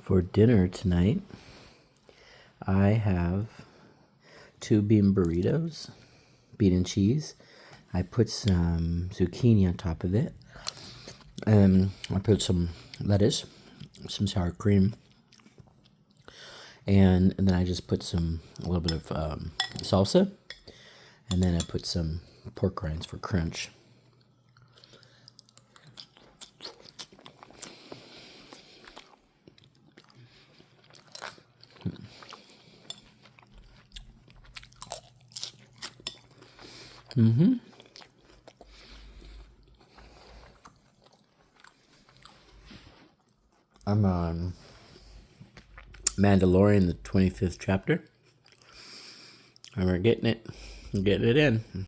For dinner tonight, I have 2 bean burritos, bean and cheese. I put some zucchini on top of it. And I put some lettuce, some sour cream, and then I just put a little bit of salsa, and then I put some pork rinds for crunch. I'm on Mandalorian, the 25th chapter, and we're getting it in.